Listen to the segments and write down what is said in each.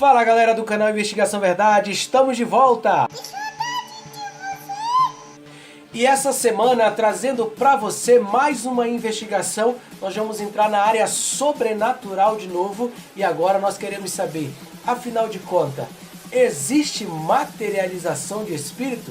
Fala galera do canal Investigação Verdade, estamos de volta! E essa semana, trazendo para você mais uma investigação, nós vamos entrar na área sobrenatural de novo. E agora nós queremos saber, afinal de contas, existe materialização de espírito?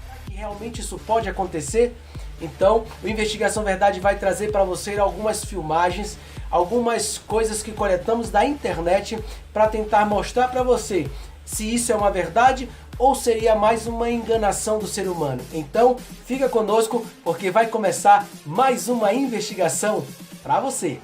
Será que realmente isso pode acontecer? Então, o Investigação Verdade vai trazer para você algumas filmagens, algumas coisas que coletamos da internet para tentar mostrar para você se isso é uma verdade ou seria mais uma enganação do ser humano. Então, fica conosco porque vai começar mais uma investigação para você.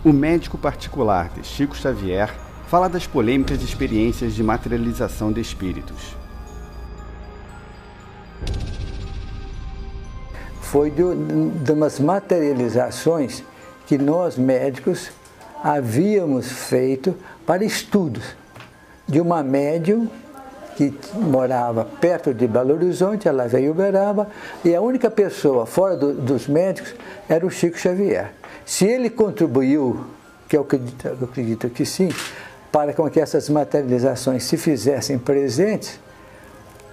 O médico particular de Chico Xavier fala das polêmicas experiências de materialização de espíritos. Foi de umas materializações que nós médicos havíamos feito para estudos de uma médium que morava perto de Belo Horizonte, ela veio em Uberaba, e a única pessoa fora dos médicos era o Chico Xavier. Se ele contribuiu, que eu acredito que sim, para com que essas materializações se fizessem presentes,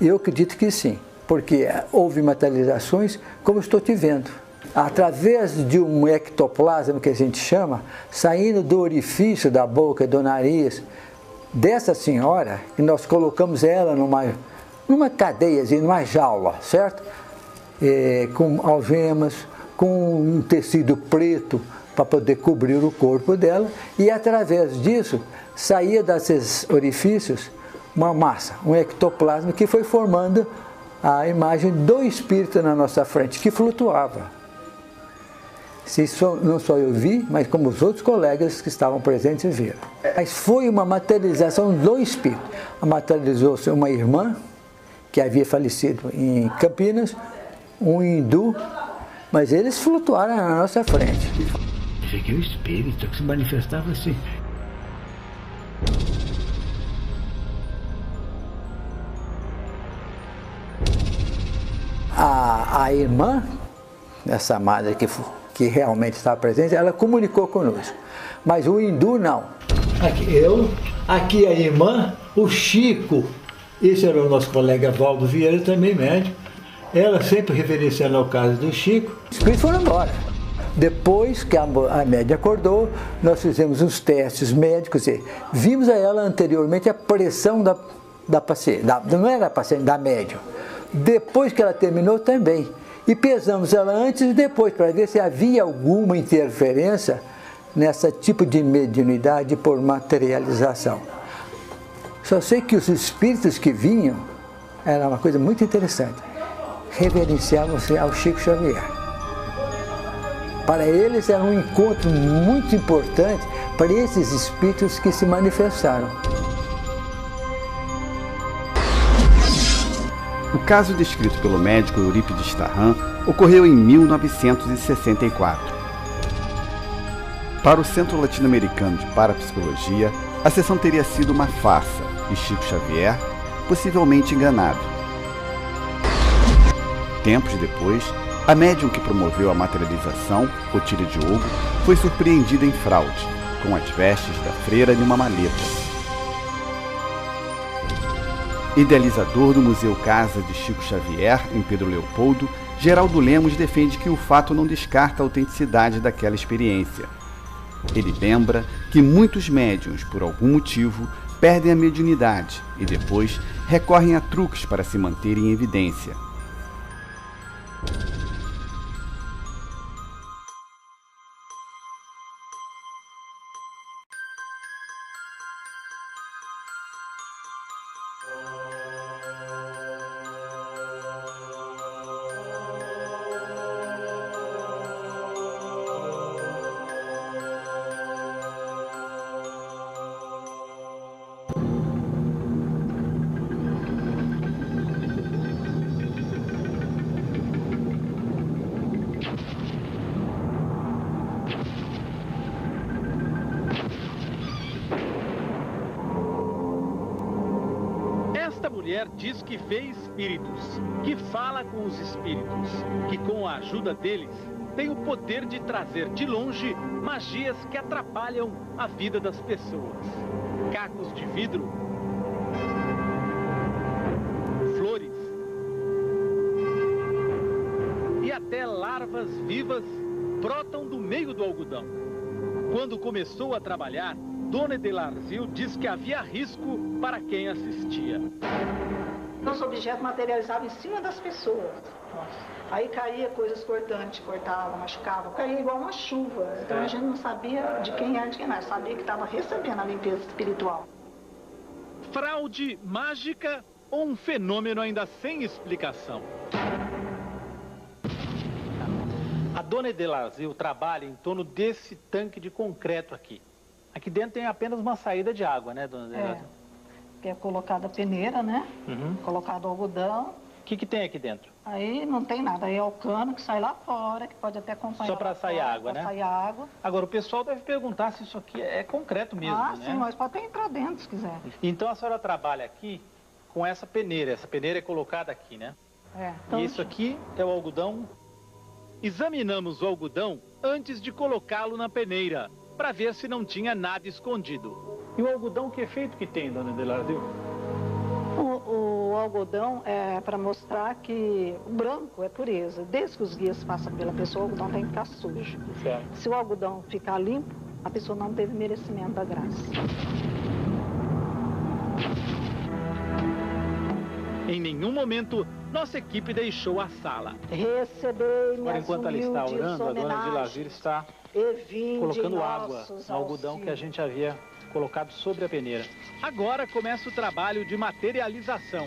eu acredito que sim, porque houve materializações como estou te vendo. Através de um ectoplasma, que a gente chama, saindo do orifício da boca e do nariz dessa senhora, que nós colocamos ela numa cadeia, numa jaula, certo? Com algemas, com um tecido preto para poder cobrir o corpo dela, e através disso saía desses orifícios uma massa, um ectoplasma que foi formando a imagem do espírito na nossa frente, que flutuava. Não só eu vi, mas como os outros colegas que estavam presentes viram. Mas foi uma materialização do espírito. Materializou-se uma irmã que havia falecido em Campinas, um hindu, mas eles flutuaram na nossa frente. Isso aqui é o espírito que se manifestava assim. A irmã, essa madre que realmente estava presente, ela comunicou conosco. Mas o hindu não. Aqui a irmã, o Chico, esse era o nosso colega Valdo Vieira, também médico. Ela sempre referenciando ao caso do Chico. Os espíritos foram embora. Depois que a média acordou, nós fizemos uns testes médicos e vimos a ela anteriormente a pressão da paciente, não era a paciente, da médium. Depois que ela terminou também. E pesamos ela antes e depois para ver se havia alguma interferência nessa tipo de mediunidade por materialização. Só sei que os espíritos que vinham, era uma coisa muito interessante, reverenciavam-se ao Chico Xavier. Para eles era um encontro muito importante para esses espíritos que se manifestaram. O caso descrito pelo médico Eurípides Tarran ocorreu em 1964. Para o Centro Latino-Americano de Parapsicologia, a sessão teria sido uma farsa e Chico Xavier possivelmente enganado. Tempos depois, a médium que promoveu a materialização, Otília Diogo, foi surpreendida em fraude, com as vestes da freira em uma maleta. Idealizador do Museu Casa de Chico Xavier, em Pedro Leopoldo, Geraldo Lemos defende que o fato não descarta a autenticidade daquela experiência. Ele lembra que muitos médiuns, por algum motivo, perdem a mediunidade e depois recorrem a truques para se manterem em evidência. Diz que vê espíritos, que fala com os espíritos, que com a ajuda deles tem o poder de trazer de longe magias que atrapalham a vida das pessoas. Cacos de vidro, flores e até larvas vivas brotam do meio do algodão. Quando começou a trabalhar, Dona Edelarzil diz que havia risco para quem assistia. Os objetos materializavam em cima das pessoas. Aí caía coisas cortantes, cortava, machucava, caía igual uma chuva. Então a gente não sabia de quem era, de quem não era. Sabia que estava recebendo a limpeza espiritual. Fraude mágica ou um fenômeno ainda sem explicação? A Dona Edelarzil trabalha em torno desse tanque de concreto aqui. Aqui dentro tem apenas uma saída de água, né, Dona Edelarzil? Que é colocada a peneira, né? Colocado algodão. O que tem aqui dentro? Aí não tem nada, aí é o cano que sai lá fora, que pode até acompanhar. Só para sair água, né? Sair água. Agora, o pessoal deve perguntar se isso aqui é concreto mesmo, né? Sim, mas pode até entrar dentro se quiser. Então a senhora trabalha aqui com essa peneira é colocada aqui, né? Então, e isso aqui é o algodão. Examinamos o algodão antes de colocá-lo na peneira, para ver se não tinha nada escondido. E o algodão, que efeito que tem, Dona Edelarzil? O algodão é para mostrar que o branco é pureza. Desde que os guias passam pela pessoa, o algodão tem que ficar sujo. Certo. Se o algodão ficar limpo, a pessoa não teve merecimento da graça. Em nenhum momento, nossa equipe deixou a sala. Recebei Agora, enquanto ela está orando, a Dona Edelarzil está colocando água no algodão que a gente havia colocado sobre a peneira. Agora começa o trabalho de materialização.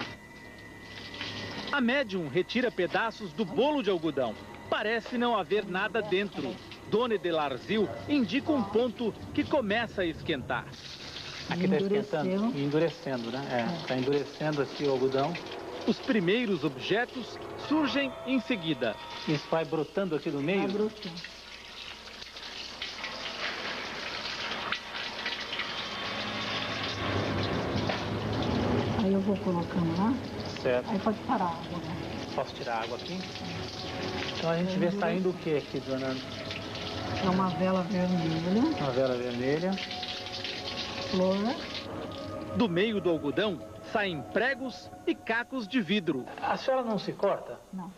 A médium retira pedaços do bolo de algodão. Parece não haver nada dentro. Dona Edelarzil indica um ponto que começa a esquentar. Aqui está esquentando e endurecendo, né? Está endurecendo aqui o algodão. Os primeiros objetos surgem em seguida. Isso vai brotando aqui do meio? Vai brotando. Aí eu vou colocando lá. Certo. Aí pode parar a água, né? Posso tirar a água aqui? Então a gente vê saindo o que aqui, dona? É uma vela vermelha. Uma vela vermelha. Flor. Do meio do algodão saem pregos e cacos de vidro. A senhora não se corta? Não.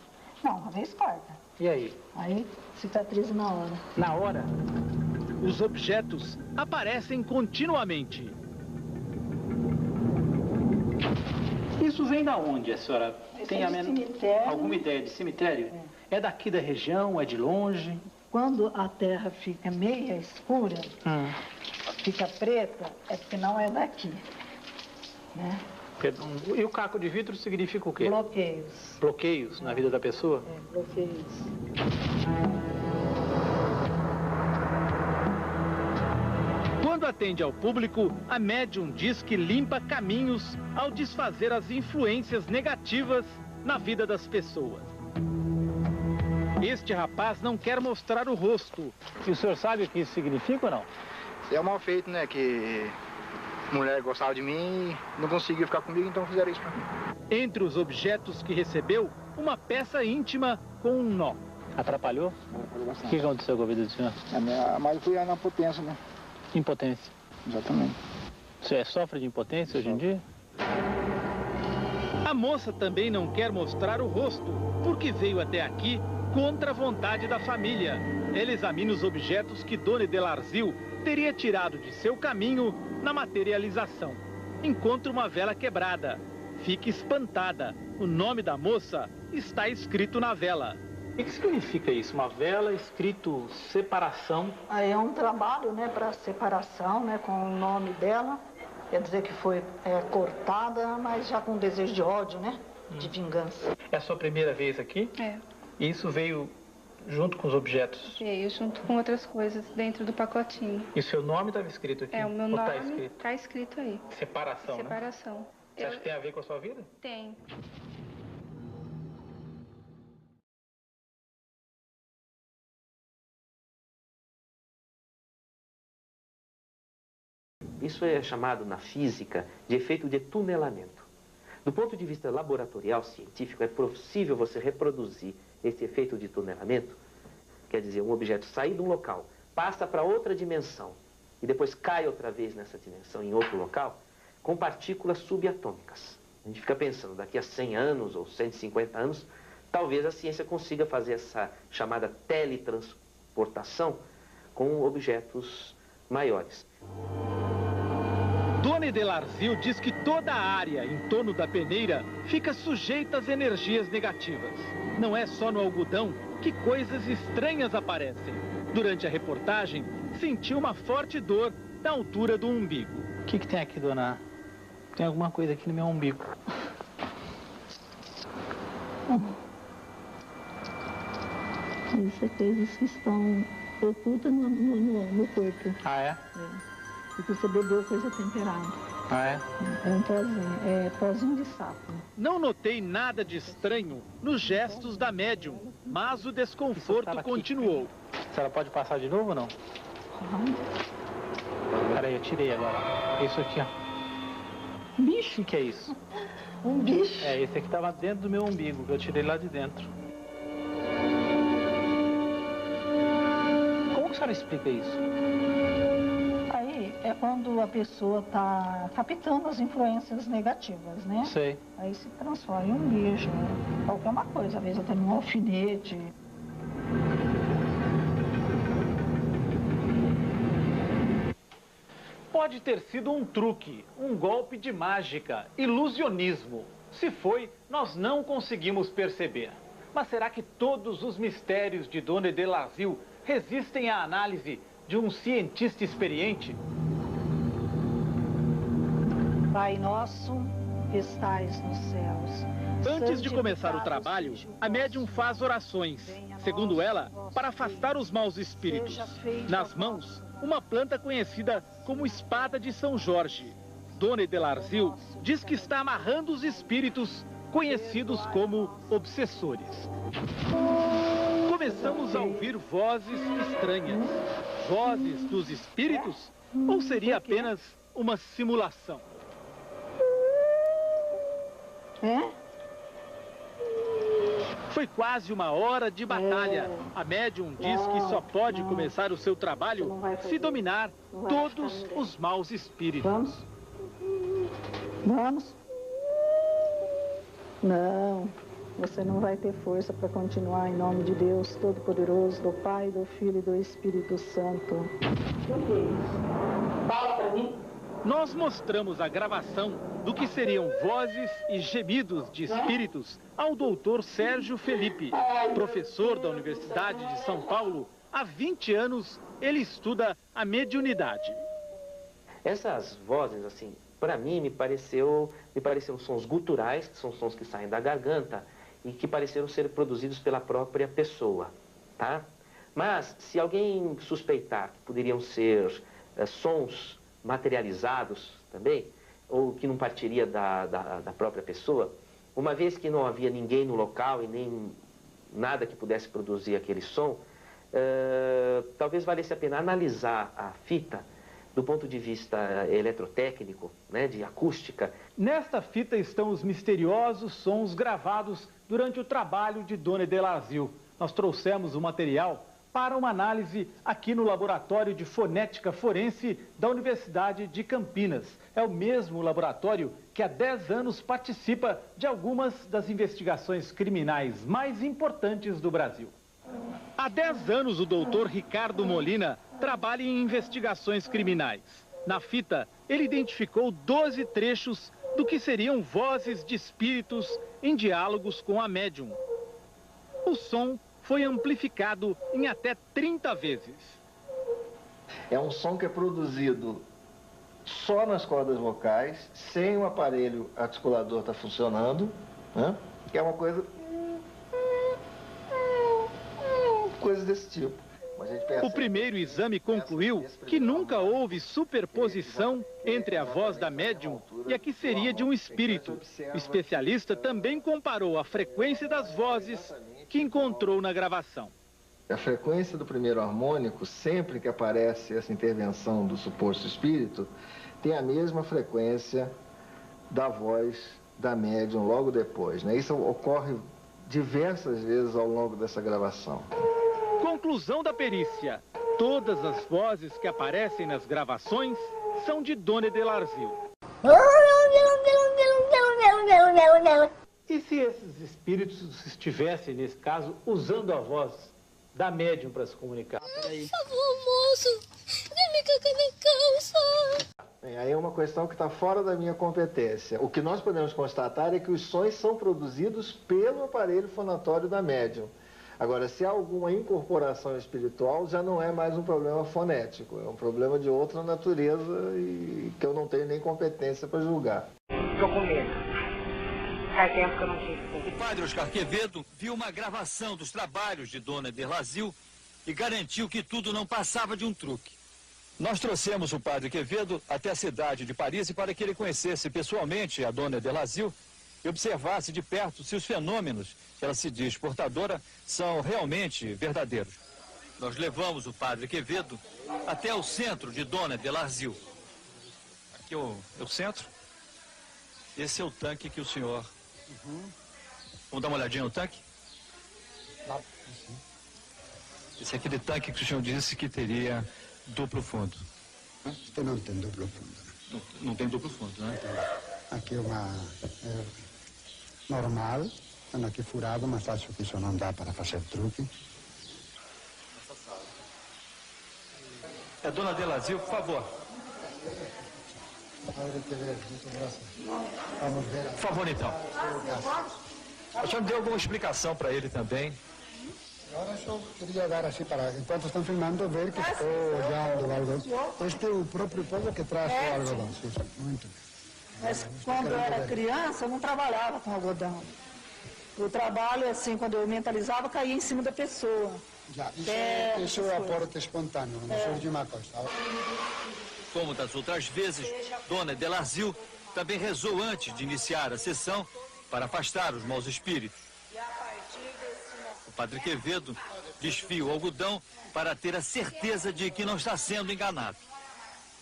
Não, uma vez corta. E aí? Aí cicatriza na hora. Na hora? Os objetos aparecem continuamente. Isso vem da onde, a senhora? Tem alguma ideia de cemitério? É daqui da região? É de longe? Quando a terra fica meia escura, fica preta, é porque não é daqui, né? E o caco de vidro significa o quê? Bloqueios. Bloqueios na vida da pessoa? Bloqueios. Quando atende ao público, a médium diz que limpa caminhos ao desfazer as influências negativas na vida das pessoas. Este rapaz não quer mostrar o rosto. E o senhor sabe o que isso significa ou não? É um mal feito, né? Que mulher gostava de mim e não conseguiu ficar comigo, então fizeram isso pra mim. Entre os objetos que recebeu, uma peça íntima com um nó. Atrapalhou? O que aconteceu com a vida do senhor? Mas foi na potência, né? Impotência. Exatamente. Você sofre de impotência hoje em dia? A moça também não quer mostrar o rosto, porque veio até aqui contra a vontade da família. Ela examina os objetos que Dona Edelarzil teria tirado de seu caminho na materialização. Encontra uma vela quebrada. Fica espantada. O nome da moça está escrito na vela. O que significa isso? Uma vela escrito separação? Aí é um trabalho, né, para separação, né, com o nome dela. Quer dizer que foi cortada, mas já com desejo de ódio, né? De vingança. É a sua primeira vez aqui? É. E isso veio junto com os objetos? Veio junto com outras coisas dentro do pacotinho. E o seu nome estava escrito aqui? É, o meu Ou nome tá escrito? tá escrito aí. Separação, né? Separação. Você acha que tem a ver com a sua vida? Tem. Isso é chamado na física de efeito de tunelamento. Do ponto de vista laboratorial científico, é possível você reproduzir esse efeito de tunelamento, quer dizer, um objeto sair de um local, passa para outra dimensão e depois cai outra vez nessa dimensão em outro local, com partículas subatômicas. A gente fica pensando, daqui a 100 anos ou 150 anos, talvez a ciência consiga fazer essa chamada teletransportação com objetos maiores. Dona Edelarzil diz que toda a área em torno da peneira fica sujeita às energias negativas. Não é só no algodão que coisas estranhas aparecem. Durante a reportagem, sentiu uma forte dor na altura do umbigo. O que tem aqui, dona? Tem alguma coisa aqui no meu umbigo. Isso é coisas que estão ocultas no corpo. Ah, é? Porque você bebeu coisa temperada. Ah, é? É um pozinho de sapo. Não notei nada de estranho nos gestos da médium, mas o desconforto continuou. A senhora pode passar de novo ou não? Peraí, eu tirei agora. Isso aqui, ó. Bicho? O que é isso? Um bicho? É, esse aqui estava dentro do meu umbigo, que eu tirei lá de dentro. Como que a senhora explica isso? Aí é quando a pessoa está captando as influências negativas, né? Sei. Aí se transforma em um bicho, qualquer uma coisa, às vezes até num alfinete. Pode ter sido um truque, um golpe de mágica, ilusionismo. Se foi, nós não conseguimos perceber. Mas será que todos os mistérios de Dona Edelarzil resistem à análise de um cientista experiente? Pai nosso, que estais nos céus. Antes de começar o trabalho, a médium faz orações, segundo ela, para afastar os maus espíritos. Nas mãos, uma planta conhecida como espada de São Jorge. Dona Edelarzil diz que está amarrando os espíritos conhecidos como obsessores. Começamos a ouvir vozes estranhas. Vozes dos espíritos? Ou seria apenas uma simulação? É? Foi quase uma hora de batalha. A médium diz que só pode começar o seu trabalho se dominar todos os maus espíritos. Vamos? Vamos? Não, você não vai ter força para continuar em nome de Deus Todo-Poderoso, do Pai, do Filho e do Espírito Santo. O que é isso? Fala para mim. Nós mostramos a gravação do que seriam vozes e gemidos de espíritos ao doutor Sérgio Felipe, professor da Universidade de São Paulo. Há 20 anos ele estuda a mediunidade. Essas vozes, assim, para mim me pareceram sons guturais, que são sons que saem da garganta e que pareceram ser produzidos pela própria pessoa, tá? Mas se alguém suspeitar que poderiam ser sons materializados também, ou que não partiria da própria pessoa, uma vez que não havia ninguém no local e nem nada que pudesse produzir aquele som, talvez valesse a pena analisar a fita do ponto de vista eletrotécnico, né, de acústica. Nesta fita estão os misteriosos sons gravados durante o trabalho de Dona Edelarzil. Nós trouxemos o material para uma análise aqui no Laboratório de Fonética Forense da Universidade de Campinas. É o mesmo laboratório que há 10 anos participa de algumas das investigações criminais mais importantes do Brasil. Há 10 anos o doutor Ricardo Molina trabalha em investigações criminais. Na fita, ele identificou 12 trechos do que seriam vozes de espíritos em diálogos com a médium. O som foi amplificado em até 30 vezes. É um som que é produzido só nas cordas vocais, sem o aparelho articulador estar funcionando, né? Que é uma coisa desse tipo. O primeiro exame concluiu que nunca houve superposição entre a voz da médium e a que seria de um espírito. O especialista também comparou a frequência das vozes que encontrou na gravação. A frequência do primeiro harmônico, sempre que aparece essa intervenção do suposto espírito, tem a mesma frequência da voz da médium logo depois, né? Isso ocorre diversas vezes ao longo dessa gravação. Conclusão da perícia: todas as vozes que aparecem nas gravações são de Dona Edelarzyl. E se esses espíritos estivessem, nesse caso, usando a voz da médium para se comunicar? Por favor, moço, vem me cagar na calça. Aí é uma questão que está fora da minha competência. O que nós podemos constatar é que os sons são produzidos pelo aparelho fonatório da médium. Agora, se há alguma incorporação espiritual, já não é mais um problema fonético, é um problema de outra natureza e que eu não tenho nem competência para julgar. Estou com medo. Faz tempo que eu não fico. O padre Oscar Quevedo viu uma gravação dos trabalhos de Dona Edelarzyl e garantiu que tudo não passava de um truque. Nós trouxemos o padre Quevedo até a cidade de Paris para que ele conhecesse pessoalmente a Dona Edelarzyl e observasse de perto se os fenômenos que ela se diz portadora são realmente verdadeiros. Nós levamos o padre Quevedo até o centro de Dona Edelarzyl. Aqui é o centro. Esse é o tanque que o senhor... Vamos dar uma olhadinha no tanque? Esse é aquele tanque que o senhor disse que teria duplo fundo. Este não tem duplo fundo. Não tem duplo fundo, né? Aqui é uma... normal, estão aqui furado, mas acho que isso não dá para fazer truque. Dona Edelarzyl, por favor. Vamos ver. Por favor, então. A senhora deu alguma explicação para ele também? Agora só queria dar assim para, enquanto estão filmando, ver que estou olhando o algodão. Este é o próprio povo que traz o algodão. Sim, muito bem. Mas quando eu era criança, eu não trabalhava com algodão. O trabalho, assim, quando eu mentalizava, caía em cima da pessoa. Já, isso é aporte espontâneo, não surge uma coisa. Como das outras vezes, Dona Edelarzyl também rezou antes de iniciar a sessão para afastar os maus espíritos. O padre Quevedo desfia o algodão para ter a certeza de que não está sendo enganado.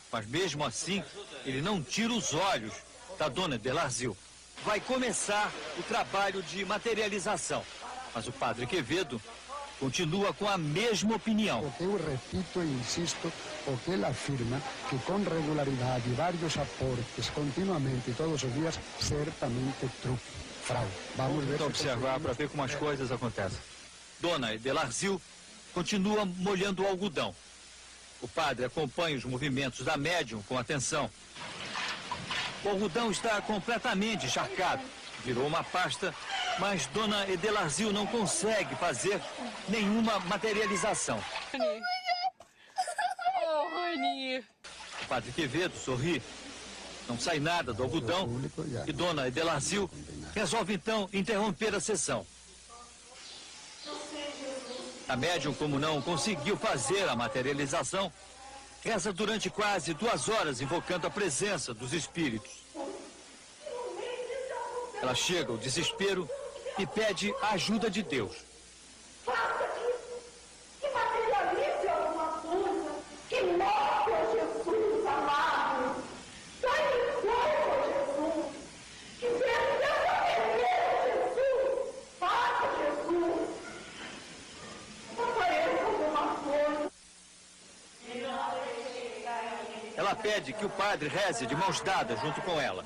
Mas mesmo assim, ele não tira os olhos da Dona Edelarzyl. Vai começar o trabalho de materialização, mas o padre Quevedo continua com a mesma opinião. Porque eu repito e insisto, porque ele afirma que com regularidade, vários aportes, continuamente, todos os dias, certamente truque, fraude. Vamos ver. Então observar para ver como as coisas acontecem. Dona Edelarzyl continua molhando o algodão. O padre acompanha os movimentos da médium com atenção. O algodão está completamente encharcado. Virou uma pasta, mas Dona Edelarzyl não consegue fazer nenhuma materialização. O padre Quevedo sorri. Não sai nada do algodão e Dona Edelarzyl resolve então interromper a sessão. A médium, como não conseguiu fazer a materialização, reza durante quase 2 horas invocando a presença dos espíritos. Ela chega ao desespero e pede a ajuda de Deus. Que materialize alguma coisa, que mostre a Jesus amado. Sai do corpo, Jesus. Que precisa Jesus. Faça, Jesus. Apareça alguma coisa. Ela pede que o padre reze de mãos dadas junto com ela.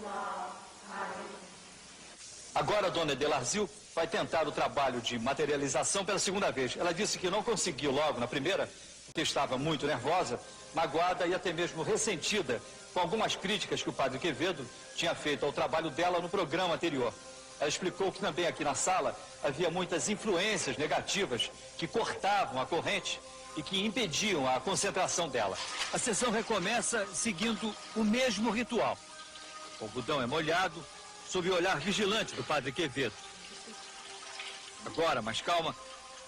Agora a Dona Edelarzyl vai tentar o trabalho de materialização pela segunda vez. Ela disse que não conseguiu logo na primeira, porque estava muito nervosa, magoada e até mesmo ressentida com algumas críticas que o padre Quevedo tinha feito ao trabalho dela no programa anterior. Ela explicou que também aqui na sala havia muitas influências negativas que cortavam a corrente e que impediam a concentração dela. A sessão recomeça seguindo o mesmo ritual. O algodão é molhado sob o olhar vigilante do padre Quevedo. Agora, mais calma,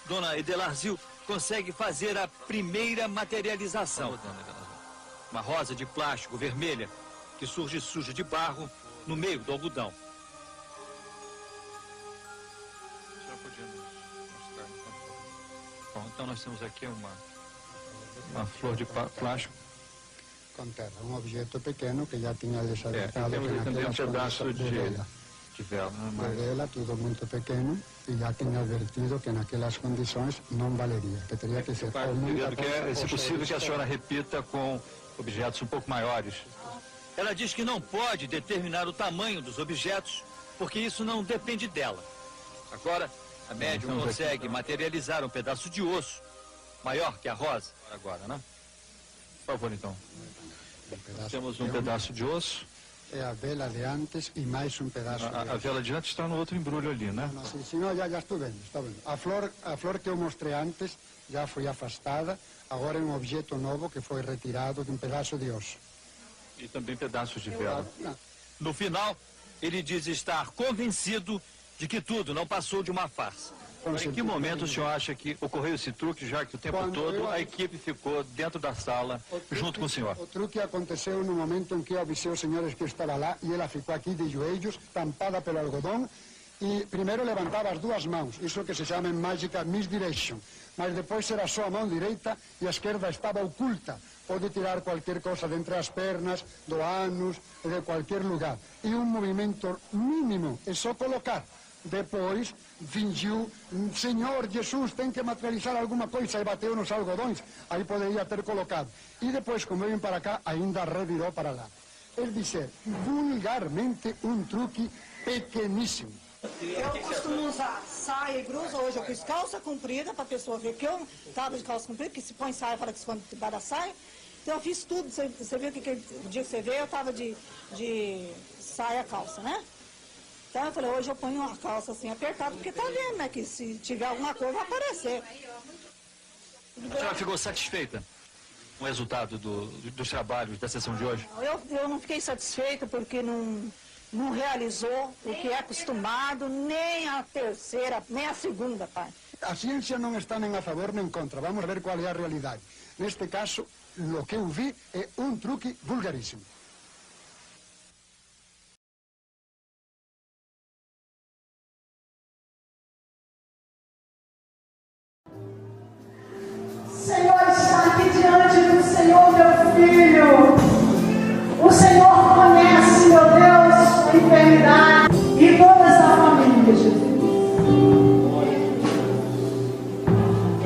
dona Edelarzil consegue fazer a primeira materialização. Uma rosa de plástico vermelha que surge suja de barro no meio do algodão. Bom, então nós temos aqui uma flor de plástico. Com terra, objeto pequeno que já tinha desadaptado. Temos também pedaço de vela. De vela, tudo muito pequeno, e já tinha advertido que naquelas condições não valeria, que teria que ser se possível que a senhora repita com objetos um pouco maiores. Ela diz que não pode determinar o tamanho dos objetos, porque isso não depende dela. Agora, a médium consegue materializar um pedaço de osso maior que a rosa. Agora, né? Por favor, então. Temos um pedaço de osso. É a vela de antes e mais um pedaço de osso. A vela de antes está no outro embrulho ali, né? Não, já estou vendo, está vendo. A flor que eu mostrei antes já foi afastada, agora é um objeto novo que foi retirado de um pedaço de osso. E também pedaços de vela. No final, ele diz estar convencido de que tudo não passou de uma farsa. Mas em que momento o senhor acha que ocorreu esse truque, já que o tempo todo a equipe ficou dentro da sala junto com o senhor? O truque aconteceu no momento em que eu avisei os senhores que eu estava lá e ela ficou aqui de joelhos, tampada pelo algodão, e primeiro levantava as duas mãos, isso que se chama em mágica misdirection, mas depois era só a mão direita e a esquerda estava oculta. Pode tirar qualquer coisa de entre as pernas, do ânus, de qualquer lugar. E um movimento mínimo, é só colocar. Depois fingiu, Senhor Jesus, tem que materializar alguma coisa, e bateu nos algodões, aí poderia ter colocado. E depois, como vem para cá, ainda revirou para lá. É dizer, vulgarmente, um truque pequeníssimo. Eu costumo usar saia e blusa, hoje eu fiz calça comprida, para a pessoa ver que eu estava de calça comprida, que se põe saia, fala que se põe debaixo da saia. Então eu fiz tudo, você viu que o dia que você veio eu estava de saia calça, né? Então eu falei, hoje eu ponho uma calça assim apertada, porque tá vendo, né, que se tiver alguma coisa vai aparecer. A senhora ficou satisfeita com o resultado dos trabalhos da sessão de hoje? Eu não fiquei satisfeita porque não realizou o que é acostumado, nem a terceira, nem a segunda parte. A ciência não está nem a favor nem contra, vamos ver qual é a realidade. Neste caso, o que eu vi é um truque vulgaríssimo. Senhor está aqui diante do Senhor, meu filho. O Senhor conhece, meu Deus, a enfermidade e toda essa família, Jesus.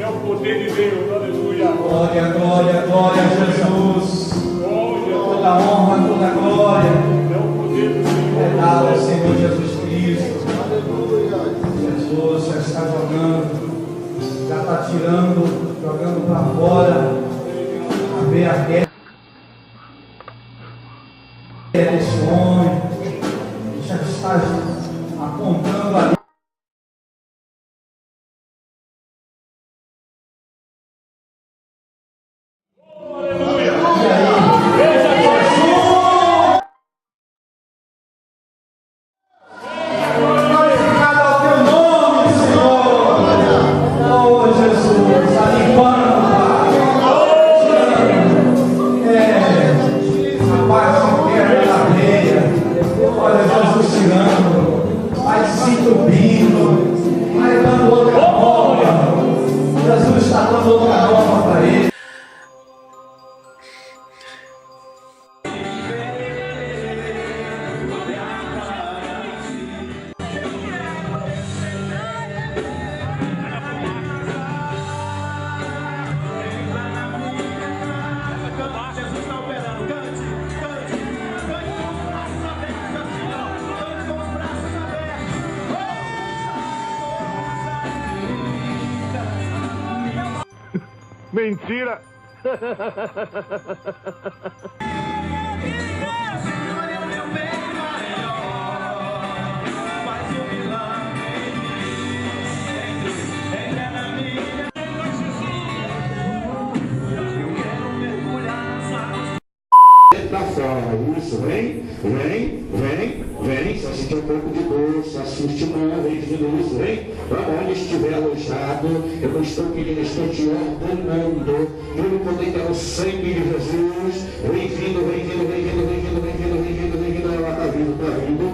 É o poder de Deus, aleluia. Glória, glória, glória a Jesus. Toda honra, toda glória. É o poder do Senhor. É dado ao Senhor Jesus Cristo. Jesus já está jogando, já está tirando, jogando para fora a veia queda desse homem, já está apontando ali. Mentira! um pouco de dor, se assuste não, vem dizendo isso, hein? Onde estiver alojado, eu não estou pedindo, estou te ordenando, pelo poder do sangue de Jesus, vem vindo, vem vindo, vem vindo, vem vindo, vem vindo, vem vindo, vem vindo, ela está vindo, está vindo,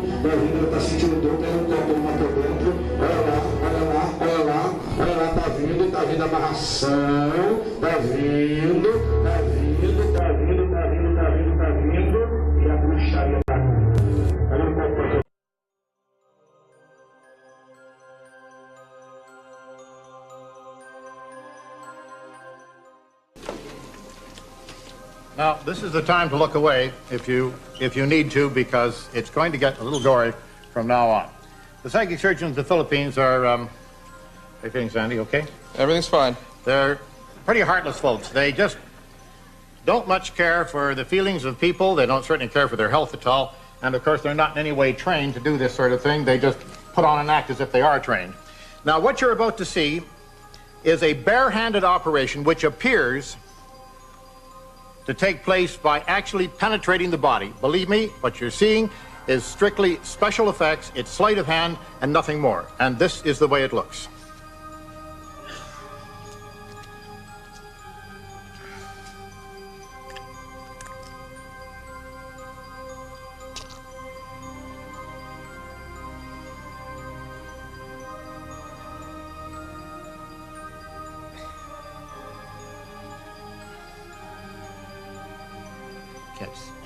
ela está sentindo dor, ela não está uma por dentro, olha lá, olha lá, olha lá, olha lá, está vindo a amarração, está vindo, está vindo, está vindo, está vindo, está vindo, está vindo, e a bruxaria está vindo. Now, this is the time to look away if you need to, because it's going to get a little gory from now on. The psychic surgeons of the Philippines are, how are you feeling, Sandy, okay? Everything's fine. They're pretty heartless folks. They just don't much care for the feelings of people. They don't certainly care for their health at all. And of course, they're not in any way trained to do this sort of thing. They just put on an act as if they are trained. Now, what you're about to see is a bare-handed operation which appears to take place by actually penetrating the body. Believe me, what you're seeing is strictly special effects. It's sleight of hand and nothing more. And this is the way it looks.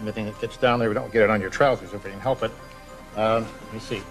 Anything that gets down there, we don't get it on your trousers if we can help it. Let me see.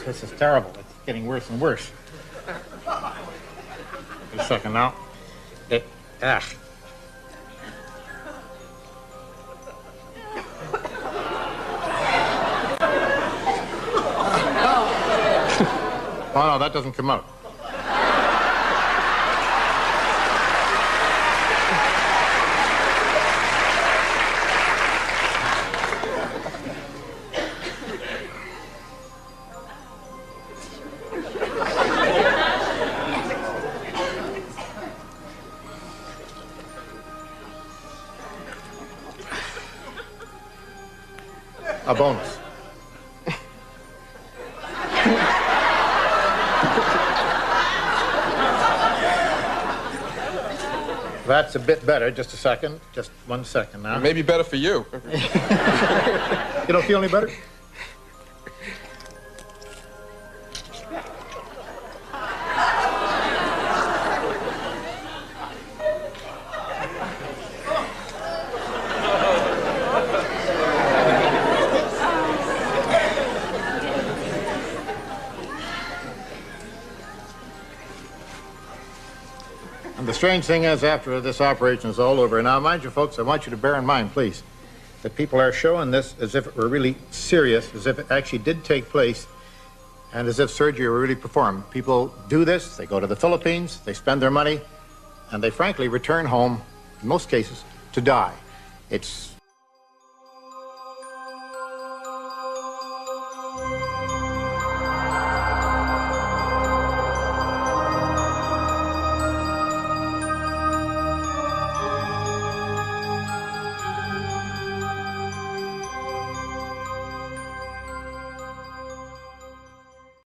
This is terrible. It's getting worse and worse. Wait a second now. Oh no, that doesn't come out. A bonus. That's a bit better. Just a second. Just 1 second now. Maybe better for you. You don't feel any better? And the strange thing is, after this operation is all over, now mind you folks, I want you to bear in mind, please, that people are showing this as if it were really serious, as if it actually did take place, and as if surgery were really performed. People do this, they go to the Philippines, they spend their money, and they frankly return home, in most cases, to die. It's